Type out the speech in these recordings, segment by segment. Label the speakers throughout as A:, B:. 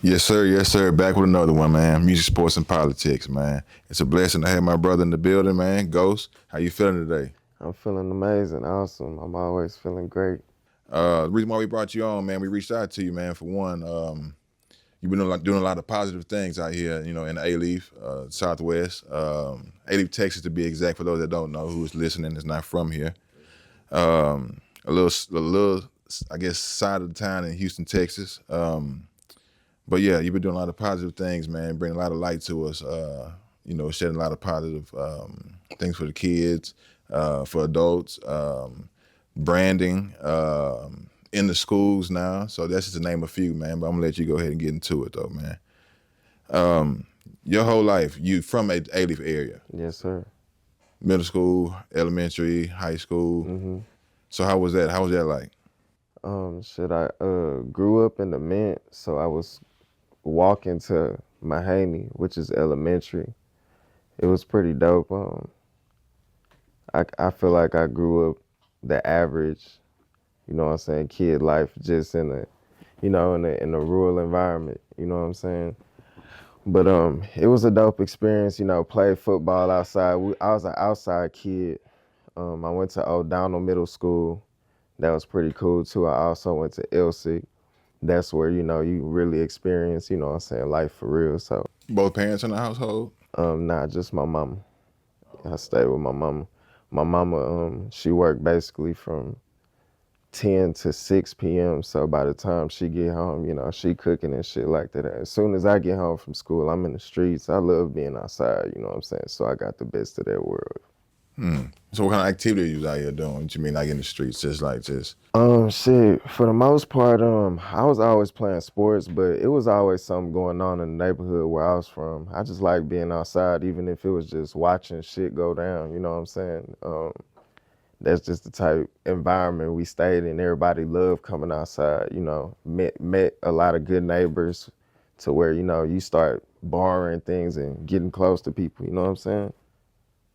A: Yes, sir. Yes, sir. Back with another one, man. Music, sports, and politics, man. It's a blessing to have my brother in the building, man. Ghost, how you feeling today?
B: I'm feeling amazing, awesome. I'm always feeling great.
A: The reason why we brought you on, man, we reached out to you, man. For one, you've been doing a lot of positive things out here, in the Alief, Southwest, Alief, Texas, to be exact. For those that don't know, who is listening, is not from here. A little, I guess, side of the town in Houston, Texas. But yeah, you've been doing a lot of positive things, man. Bringing a lot of light to us. Shedding a lot of positive things for the kids, for adults, branding in the schools now. So that's just to name a few, man. But I'm gonna let you go ahead and get into it, though, man. Your whole life, you from a Alief area,
B: Yes, sir.
A: middle school, elementary, high school.
B: hmm
A: So how was that? How was that like?
B: Shit, I grew up in the Mint, so I was walking to Mahaney, which is elementary. It was pretty dope. I feel like I grew up the average, you know what I'm saying, kid life, just in a rural environment. You know what I'm saying. But it was a dope experience. Played football outside. I was an outside kid. I went to O'Donnell Middle School. That was pretty cool too. I also went to Elsie. That's where, you really experience, what I'm saying, life for real. So,
A: Both parents in the household?
B: nah, just my mama. I stayed with my mama. My mama, she worked basically from 10 to 6 p.m. So by the time she get home, she cooking and shit like that. As soon as I get home from school, I'm in the streets. I love being outside, you know what I'm saying? So I got the best of that world.
A: So what kind of activities you was out here doing? What you mean, like in the streets, just.
B: Shit, for the most part, I was always playing sports, but it was always something going on in the neighborhood where I was from. I just like being outside, even if it was just watching shit go down, you know what I'm saying? That's just the type environment we stayed in. Everybody loved coming outside, met a lot of good neighbors to where, you start borrowing things and getting close to people, you know what I'm saying?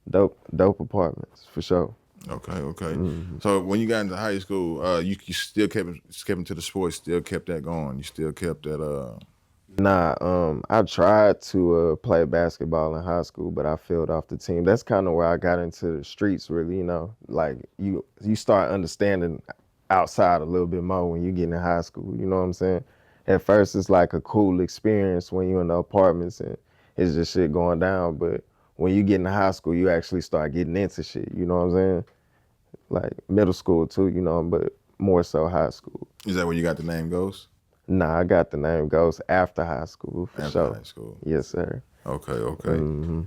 B: Dope apartments, for sure.
A: Okay, okay.
B: hmm
A: So when you got into high school, you still kept into the sports, still kept that going. You still kept that.
B: Nah, I tried to play basketball in high school, but I failed off the team. That's kind of where I got into the streets, really. Like you start understanding outside a little bit more when you get in high school. You know what I'm saying? At first, it's like a cool experience when you're in the apartments and it's just shit going down. But when you get in high school, you actually start getting into shit. You know what I'm saying? Like middle school too, but more so high school.
A: Is that where you got the name Ghost?
B: Nah, I got the name Ghost after high school for
A: After
B: sure.
A: high school.
B: Yes, sir.
A: Okay, okay.
B: hmm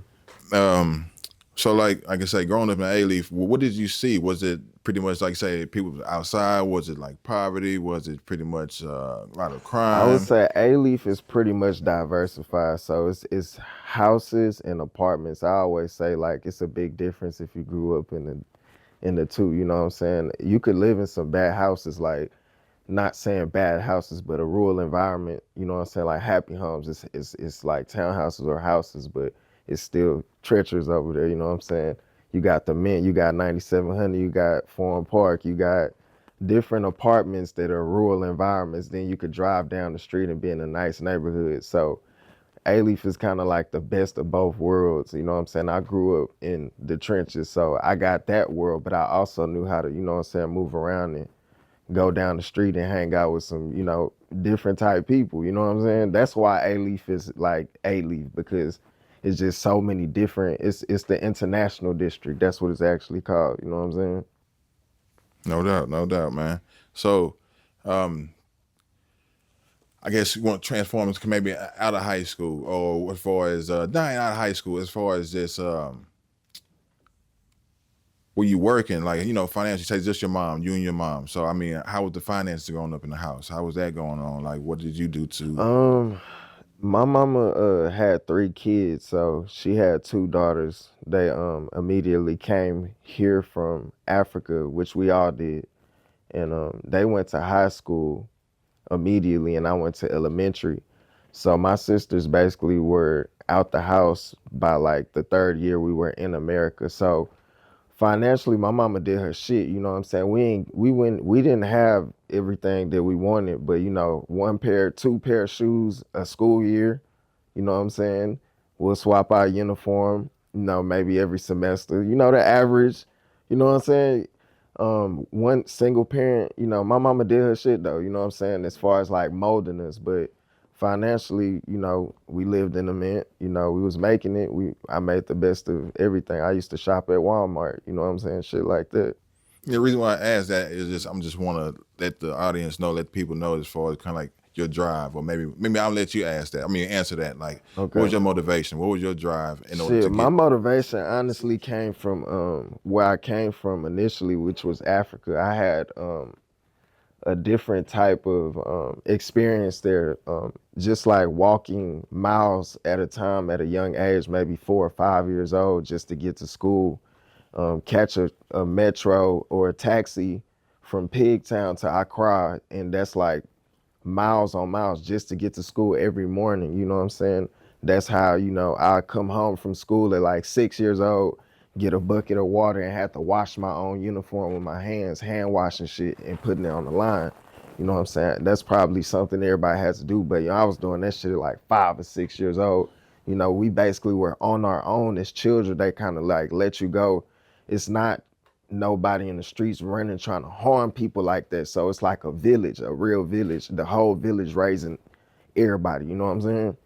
A: Um, so like I say, growing up in A-Leaf, what did you see? Was it pretty much like say people outside? Was it like poverty? Was it pretty much a lot of
B: I would
A: crime?
B: say A-Leaf is pretty much diversified. So it's houses and apartments. I always say like it's a big difference if you grew up in the two. You know what I'm saying? You could live in some bad houses, like not saying bad houses, but a rural environment. You know what I'm saying? Like happy homes. It's like townhouses or houses, but it's still treacherous over there. You know what I'm saying? You got the Mint, you got 9700, you got Foreign Park, you got different apartments that are rural environments. Then you could drive down the street and be in a nice neighborhood. So Alief is kind of like the best of both worlds. You know what I'm saying? I grew up in the trenches, so I got that world, but I also knew how to, what I'm saying, move around and go down the street and hang out with some, different type people. You know what I'm saying? That's why Alief is like Alief, because it's just so many different. It's the international district. That's what it's actually called. You know what I'm saying?
A: No doubt, man. So, um, I guess you want to transform us maybe out of high school, or as far as not out of high school, as far as just were you working, like financially? Say just your mom, you and your mom. So I mean, how was the finances going up in the house? How was that going on? Like, what did you do to?
B: Um, my mama had 3 kids, so she had 2 daughters. They immediately came here from Africa, which we all did, and they went to high school immediately, and I went to elementary. So my sisters basically were out the house by like the third year we were in America. So financially, my mama did her shit. You know what I'm saying? We didn't have everything that we wanted, but you know, one pair, two pair of shoes a school year. You know what I'm saying? We'll swap our uniform. You know, maybe every semester. You know, the average. You know what I'm saying? One single parent. You know, my mama did her shit though. You know what I'm saying? As far as like molding us, but financially, you know, we lived in a mint. You know, we was making it. I made the best of everything. I used to shop at Walmart. You know what I'm saying? Shit like that.
A: The reason why I asked that is just I'm just want to let the audience know, let people know as far as kind of like your drive, or maybe I'll let you ask that. I mean, answer that. Like, what was
B: Okay.
A: your motivation? What was your drive in order to
B: Shit, my
A: get?
B: motivation honestly came from where I came from initially, which was Africa. I had a different type of experience there. Just like walking miles at a time at a young age, maybe 4 or 5 years old, just to get to school, catch a metro or a taxi from Pigtown to Accra, and that's like miles on miles just to get to school every morning. You know what I'm saying? That's how, you know, I come home from school at like 6 years old, get a bucket of water and have to wash my own uniform with my hands, hand washing shit and putting it on the line. You know what I'm saying? That's probably something everybody has to do. But you know, I was doing that shit at like 5 or 6 years old. You know, we basically were on our own as children. They kind of like let you go. It's not nobody in the streets running trying to harm people like that. So it's like a village, a real village, the whole village raising everybody. You know what I'm saying?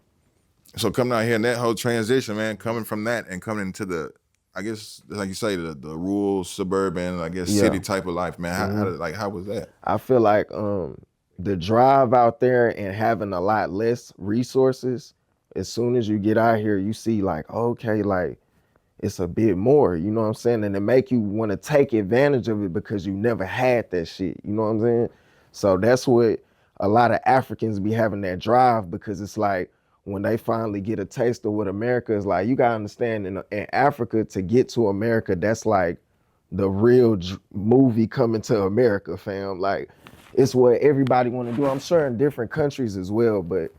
A: So coming out here and that whole transition, man, coming from that and coming into the, I guess, like you say, the rural, suburban, I guess, city
B: Yeah.
A: type of life, man.
B: hmm
A: How was that?
B: I feel like the drive out there and having a lot less resources. As soon as you get out here, you see like, okay, like it's a bit more, you know what I'm saying? And it make you want to take advantage of it because you never had that shit. You know what I'm saying? So that's what a lot of Africans be having that drive, because it's like when they finally get a taste of what America is like, you gotta understand in Africa, to get to America, that's like the real movie coming to America, fam. Like it's what everybody want to do. I'm sure in different countries as well, but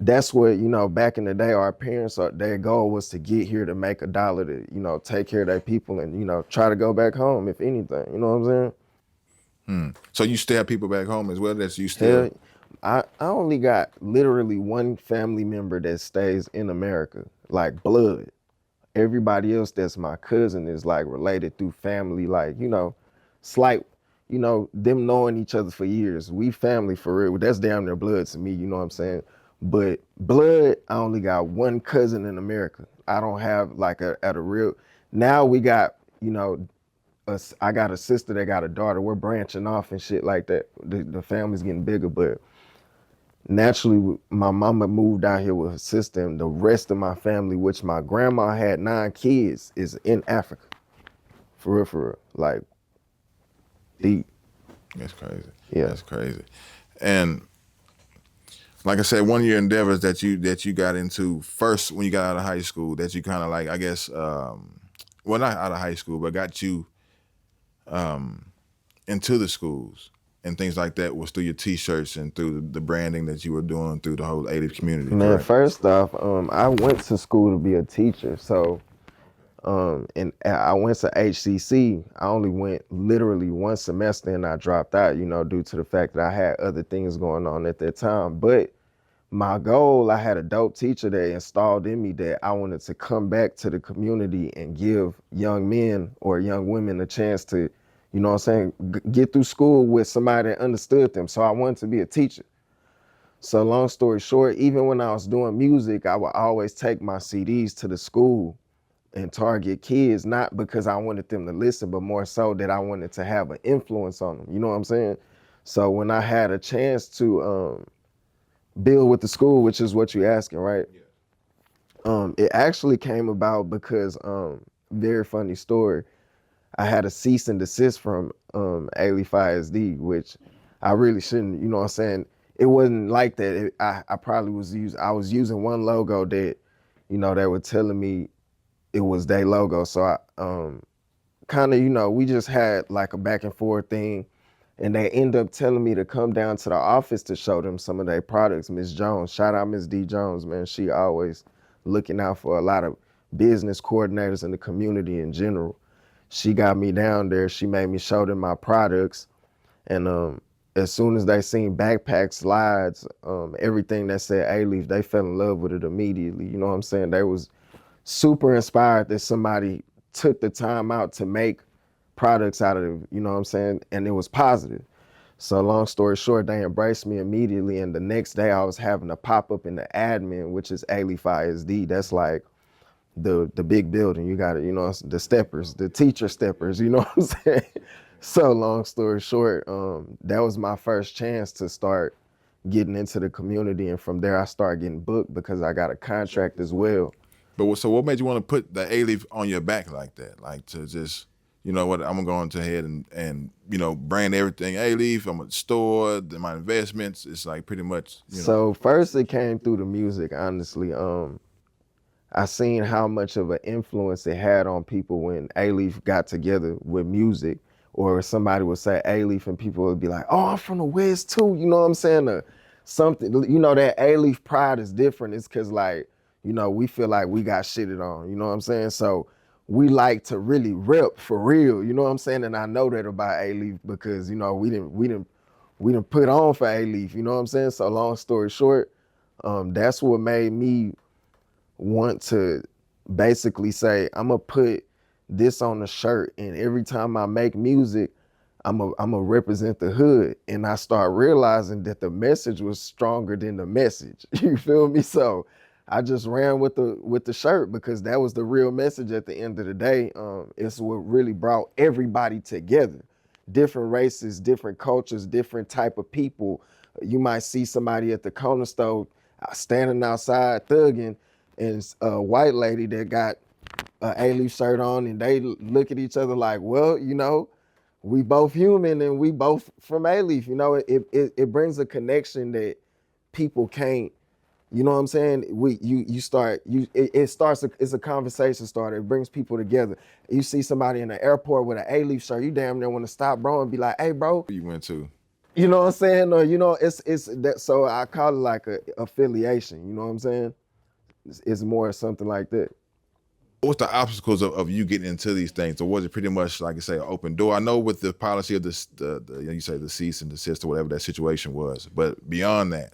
B: that's what, you know, back in the day, our parents, their goal was to get here to make $1 to, you know, take care of their people and, you know, try to go back home if anything. You know what I'm saying?
A: So you still have people back home as well that you
B: Hell,
A: still.
B: I only got literally one family member that stays in America, like blood. Everybody else that's my cousin is like related through family, like, you know, slight, you know, them knowing each other for years. We family for real. That's damn near blood to me, you know what I'm saying? But blood, I only got one cousin in America. I don't have like at a real, now we got, you know, I got a sister that got a daughter. We're branching off and shit like that. The family's getting bigger, but naturally, my mama moved out here with her sister, and the rest of my family, which my grandma had 9 kids, is in Africa. For real, like deep.
A: That's crazy.
B: Yeah.
A: That's crazy. And like I said, one of your endeavors that you got into first when you got out of high school, that you kind of like, I guess, well, not out of high school, but got you into the schools and things like that, was through your T-shirts and through the branding that you were doing through the whole Alief community,
B: Man,
A: correct?
B: first off, I went to school to be a teacher, so and I went to HCC. I only went literally one semester and I dropped out, you know, due to the fact that I had other things going on at that time. But my goal, I had a dope teacher that installed in me that I wanted to come back to the community and give young men or young women a chance to, you know what I'm saying, get through school with somebody that understood them. So I wanted to be a teacher. So long story short, even when I was doing music, I would always take my CDs to the school and target kids, not because I wanted them to listen, but more so that I wanted to have an influence on them. You know what I'm saying? So when I had a chance to build with the school, which is what you're asking, right? It actually came about because very funny story. I had a cease and desist from Alief ISD, which I really shouldn't. You know what I'm saying? It wasn't like that. I probably I was using one logo that, you know, they were telling me it was their logo. So I kind of, you know, we just had like a back and forth thing. And they end up telling me to come down to the office to show them some of their products. Miss Jones, shout out Miss D Jones, man. She always looking out for a lot of business coordinators in the community in general. She got me down there. She made me show them my products. And as soon as they seen backpack slides, everything that said Alief, they fell in love with it immediately. You know what I'm saying? They was super inspired that somebody took the time out to make products out of it, you know what I'm saying? And it was positive. So long story short, they embraced me immediately. And the next day I was having a pop up in the admin, which is Alief ISD. That's like the big building. You got it, you know, the steppers, the teacher steppers, you know what I'm saying? So long story short, that was my first chance to start getting into the community. And from there I started getting booked because I got a contract as well.
A: But so what made you want to put the A-Leaf on your back like that? Like to just, you know what, I'm gonna go into ahead and you know, brand everything A-Leaf, I'm gonna store my investments. It's like pretty much, you know.
B: So first it came through the music, honestly. I seen how much of an influence it had on people when Alief got together with music, or somebody would say Alief and people would be like, "Oh, I'm from the West too." You know what I'm saying? Something, you know, that Alief pride is different. It's because like, you know, we feel like we got shitted on. You know what I'm saying? So we like to really rep for real. You know what I'm saying? And I know that about Alief because you know we didn't put on for Alief. You know what I'm saying? So long story short, that's what made me want to basically say, I'm gonna put this on the shirt, and every time I make music, I'm gonna represent the hood. And I start realizing that the message was stronger than the message. You feel me? So I just ran with the shirt because that was the real message at the end of the day. It's what really brought everybody together. Different races, different cultures, different type of people. You might see somebody at the corner store standing outside thugging, and a white lady that got a A-Leaf shirt on, and they look at each other like, well, you know, we both human and we both from A-Leaf. You know, it brings a connection that people can't. You know what I'm saying? You start it starts it's a conversation starter. It brings people together. You see somebody in the airport with an A-Leaf shirt, you damn near want to stop, bro, and be like, "Hey, bro."
A: You went to.
B: You know what I'm saying? Or you know, it's that. So I call it like a affiliation. You know what I'm saying? It's more something like that.
A: What's the obstacles of you getting into these things, or was it pretty much like I say, an open door? I know with the policy of the you say the cease and desist or whatever that situation was, but beyond that,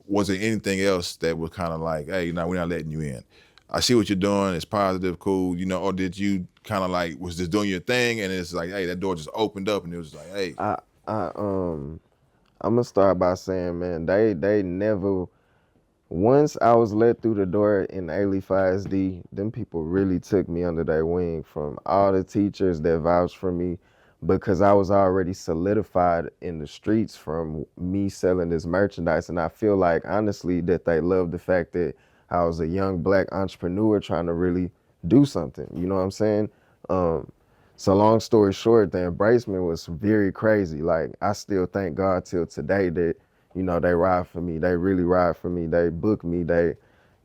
A: was there anything else that was kind of like, hey, no, we're not letting you in? I see what you're doing. It's positive, cool, you know. Or did you kind of like was just doing your thing, and it's like, hey, that door just opened up, and it was like, hey,
B: I I'm gonna start by saying, man, they never. Once I was let through the door in Alief ISD, them people really took me under their wing, from all the teachers that vouched for me, because I was already solidified in the streets from me selling this merchandise. And I feel like, honestly, that they love the fact that I was a young black entrepreneur trying to really do something. You know what I'm saying? Um, so long story short, the embracement was very crazy. Like, I still thank God till today that, you know, they ride for me. They really ride for me. They book me. They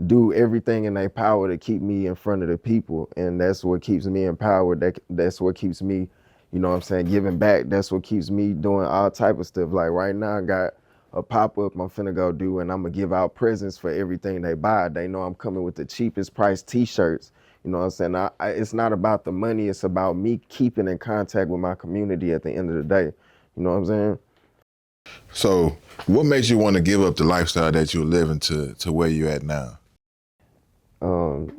B: do everything in their power to keep me in front of the people. And that's what keeps me empowered. That's what keeps me, you know what I'm saying, giving back. That's what keeps me doing all type of stuff. Like right now I got a pop-up I'm finna go do, and I'm gonna give out presents for everything they buy. They know I'm coming with the cheapest price t-shirts. You know what I'm saying? It's not about the money. It's about me keeping in contact with my community at the end of the day. You know what I'm saying?
A: so what made you want to give up the lifestyle that you were living to where you at now?
B: Um,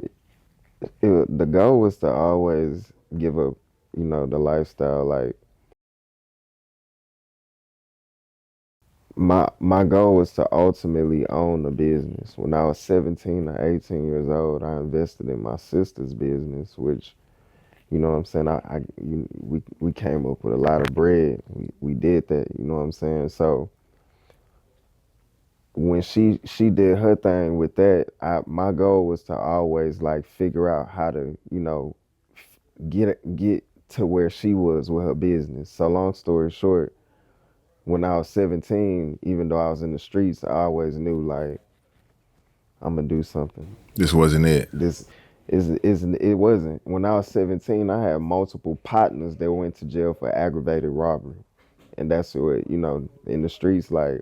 B: the goal was to always give up, you know, the lifestyle. Like my goal was to ultimately own a business. When I was 17 or 18 years old, I invested in my sister's business, which, you know what I'm saying, we came up with a lot of bread. We did that, you know what I'm saying? So when she did her thing with that, my goal was to always like figure out how to, you know, get to where she was with her business. So long story short, when I was 17, even though I was in the streets, I always knew like I'm gonna do something.
A: This wasn't it.
B: This is it wasn't. When I was 17, I had multiple partners that went to jail for aggravated robbery. And that's what, you know, in the streets, like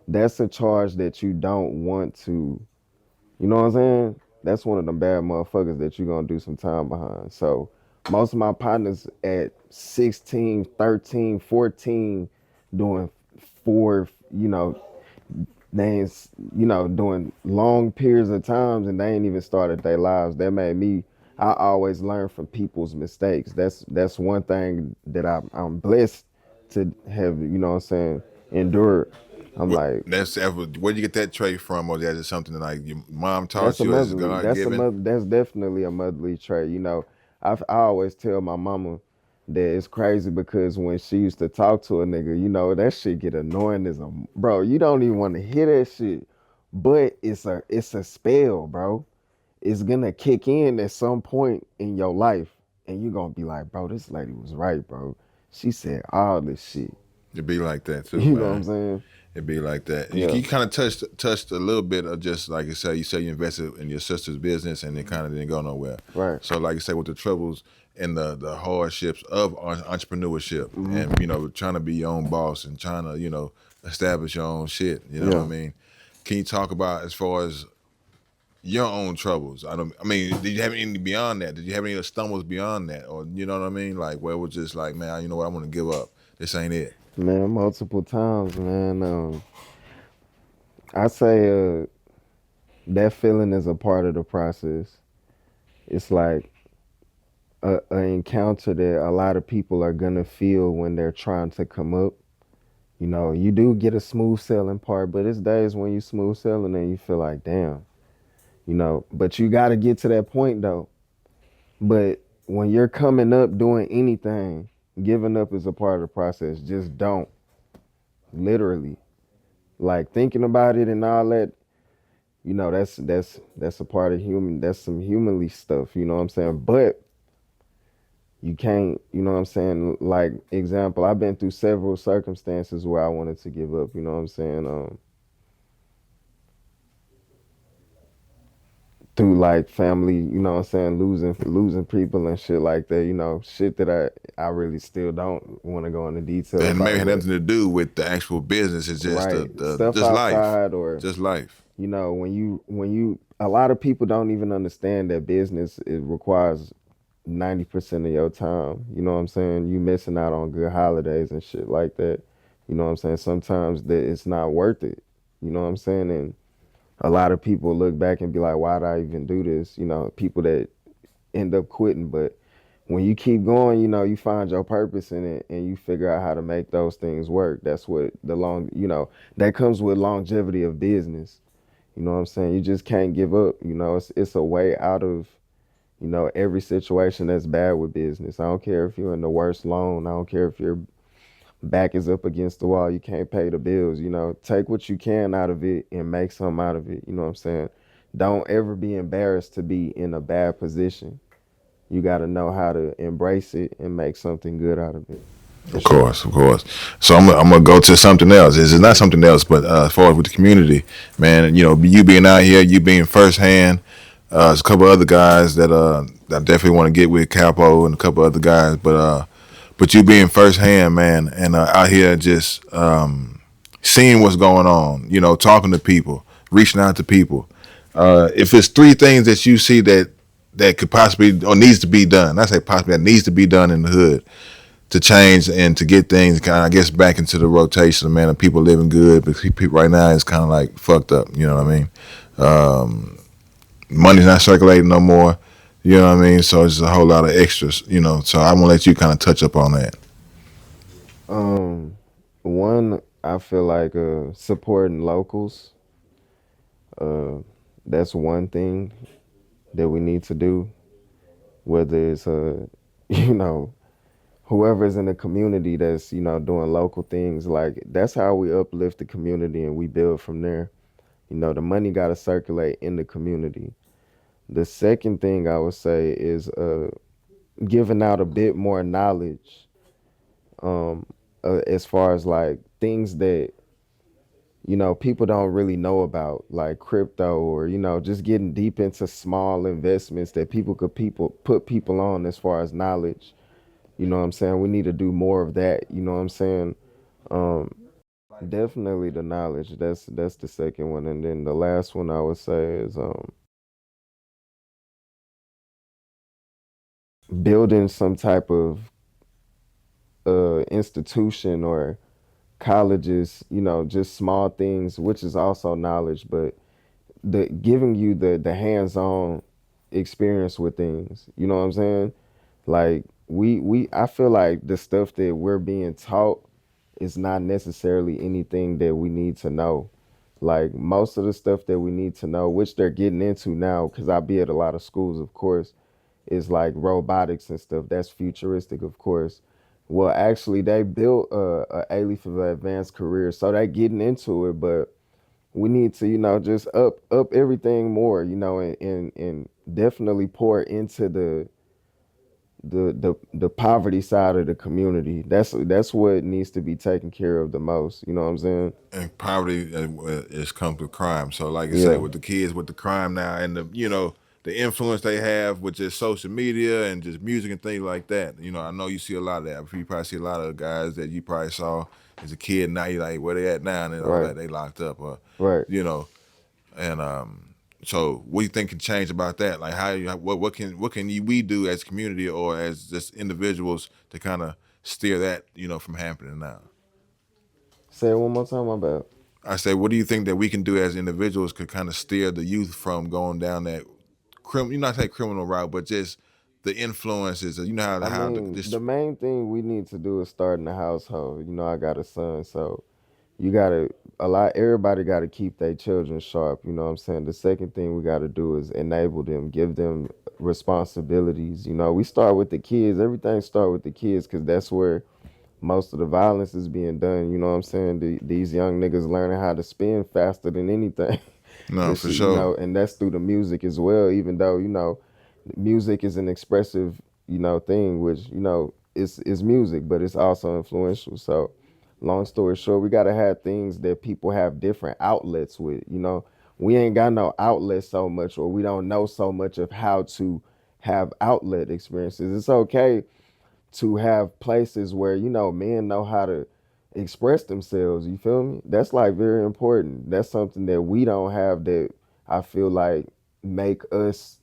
B: that's a charge that you don't want to, you know what I'm saying? That's one of them bad motherfuckers that you're gonna do some time behind. So Most of my partners at 16, 13, 14, doing four, they ain't, doing long periods of times and they ain't even started their lives. That made me, I always learn from people's mistakes. That's one thing that I'm blessed to have, what I'm saying, endured. I'm like,
A: Where'd you get that trait from, or that is something that like your mom
B: that's
A: taught
B: a
A: you, or is
B: motherly.
A: God given?
B: That's definitely a motherly trait. I always tell my mama that it's crazy because when she used to talk to a nigga, that shit get annoying as a bro. You don't even want to hear that shit, but it's a spell, bro. It's gonna kick in at some point in your life, and you're gonna be like, bro, this lady was right, bro. She said all this shit.
A: It'd be like that too,
B: You know what I'm
A: man.
B: saying?
A: It'd be like that. You,
B: Yeah.
A: you kind of touched a little bit of just like you say. You say you invested in your sister's business, and it kind of didn't go nowhere.
B: Right.
A: So, like you say, with the troubles and the hardships of entrepreneurship, and trying to be your own boss and trying to establish your own shit. You know what I
B: Yeah.
A: mean? Can you talk about as far as your own troubles? I mean, did you have any beyond that? Did you have any stumbles beyond that, or you know what I mean? Like where it was just like, man, you know what? I want to give up. This ain't it.
B: Man, multiple times, man. I say that feeling is a part of the process. It's like a encounter that a lot of people are gonna feel when they're trying to come up. You do get a smooth sailing part, but it's days when you smooth sailing and you feel like, damn, But you got to get to that point though. But when you're coming up doing anything, giving up is a part of the process. Just don't. Literally, like thinking about it and all that. That's a part of human. That's some humanly stuff. You know what I'm saying? But you can't. You know what I'm saying? Like example, I've been through several circumstances where I wanted to give up. You know what I'm saying? Through like family. You know what I'm saying? Losing people and shit like that. Shit that I really still don't want to go into detail
A: And maybe
B: about.
A: had
B: But
A: nothing to do with the actual business. It's just
B: right,
A: the
B: stuff
A: just life,
B: outside or
A: just life.
B: when you a lot of people don't even understand that business it requires 90% of your time. You know what I'm saying? You missing out on good holidays and shit like that. You know what I'm saying? Sometimes that it's not worth it. You know what I'm saying? And a lot of people look back and be like, why did I even do this? People that end up quitting. But when you keep going, you find your purpose in it and you figure out how to make those things work. That's what that comes with longevity of business. You know what I'm saying? You just can't give up. It's a way out of every situation that's bad with business. I don't care if you're in the worst loan. I don't care if your back is up against the wall. You can't pay the bills. Take what you can out of it and make something out of it. You know what I'm saying? Don't ever be embarrassed to be in a bad position. You got to know how to embrace it and make something good out of it. For
A: Of
B: sure.
A: course, of course. So I'm gonna go to something else. It's not something else, but as far as with the community, man, you being out here, you being firsthand. There's a couple other guys that I definitely want to get with Capo and a couple other guys, but you being firsthand, man, and out here just seeing what's going on, talking to people, reaching out to people. If it's three things that you see that could possibly or needs to be done, I say possibly that needs to be done in the hood to change and to get things kind of, I guess, back into the rotation, man, of people living good. Because people right now is kind of like fucked up. You know what I mean? Money's not circulating no more. You know what I mean? So it's a whole lot of extras. So I'm gonna let you kind of touch up on that.
B: Um, One, I feel like supporting locals. Uh, that's one thing that we need to do. Whether it's you know, whoever's in the community that's doing local things, like that's how we uplift the community and we build from there. The money got to circulate in the community. The second thing I would say is giving out a bit more knowledge, um, as far as like things that people don't really know about, like crypto, or just getting deep into small investments that people put people on as far as knowledge. You know what I'm saying? We need to do more of that. You know what I'm saying? Um, Definitely the knowledge. That's the second one, and then the last one I would say is building some type of institution or colleges, just small things, which is also knowledge, but the giving you the hands-on experience with things. You know what I'm saying? Like we I feel like the stuff that we're being taught is not necessarily anything that we need to know. Like most of the stuff that we need to know, which they're getting into now, because I be at a lot of schools, of course, is like robotics and stuff. That's futuristic, of course. Well, actually, they built a Alief of advanced career, so they getting into it. But we need to, just up everything more, and definitely pour into the poverty side of the community. That's what needs to be taken care of the most. You know what I'm saying?
A: And poverty is comes with crime. So, like I say,
B: Yeah.
A: with the kids, with the crime now, and the influence they have with just social media and just music and things like that. I know you see a lot of that. You probably see a lot of guys that you probably saw as a kid. Now you're like, where they at now? And all
B: Right.
A: that they locked up, or
B: Right.
A: you know, and so what do you think can change about that? Like we do as a community or as just individuals to kind of steer that from happening now?
B: Say it one more time. My bad.
A: I say, what do you think that we can do as individuals could kind of steer the youth from going down that not say criminal route, but just the influences. You know
B: I
A: how
B: mean,
A: this.
B: the main thing we need to do is start in the household. I got a son, so you gotta everybody gotta keep their children sharp. You know what I'm saying? The second thing we gotta do is enable them, give them responsibilities. We start with the kids. Everything start with the kids because that's where most of the violence is being done. You know what I'm saying? These young niggas learning how to spin faster than anything.
A: No,
B: This
A: for
B: shit,
A: sure.
B: and that's through the music as well. Even though music is an expressive, thing, which is music, but it's also influential. So, long story short, we gotta have things that people have different outlets with. We ain't got no outlet so much, or we don't know so much of how to have outlet experiences. It's okay to have places where men know how to express themselves. You feel me? That's like very important. That's something that we don't have that I feel like make us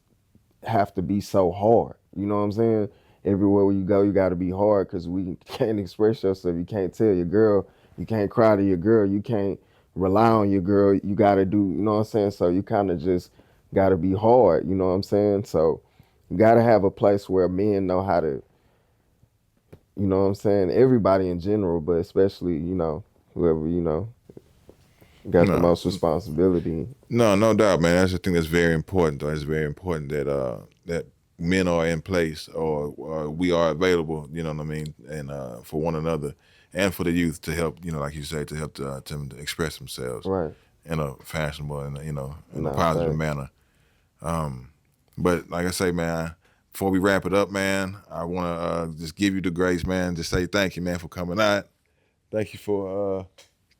B: have to be so hard. You know what I'm saying? Everywhere you go, you got to be hard because we can't express yourself. You can't tell your girl. You can't cry to your girl. You can't rely on your girl. You got to do. You know what I'm saying? So you kind of just got to be hard. You know what I'm saying? So you got to have a place where men know how to, you know what I'm saying? Everybody in general, but especially, whoever, got the
A: No,
B: most responsibility.
A: no, no doubt, man. That's the thing that's very important. Though it's very important that men are in place or we are available. You know what I mean, and for one another and for the youth to help. Like you say, to help them to express themselves
B: Right.
A: in a fashionable and in a
B: Nah,
A: positive
B: facts.
A: manner. But like I say, man, before we wrap it up, man, I want to just give you the grace, man. Just say thank you, man, for coming out. Thank you for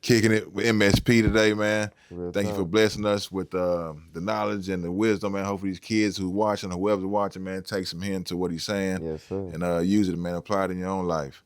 A: kicking it with MSP today, man.
B: Real
A: Thank you for
B: talk.
A: blessing us with the knowledge and the wisdom, man. Hopefully these kids who watching, whoever's watching, man, take some hint to what he's saying
B: Yes, sir.
A: and use it, man. Apply it in your own life.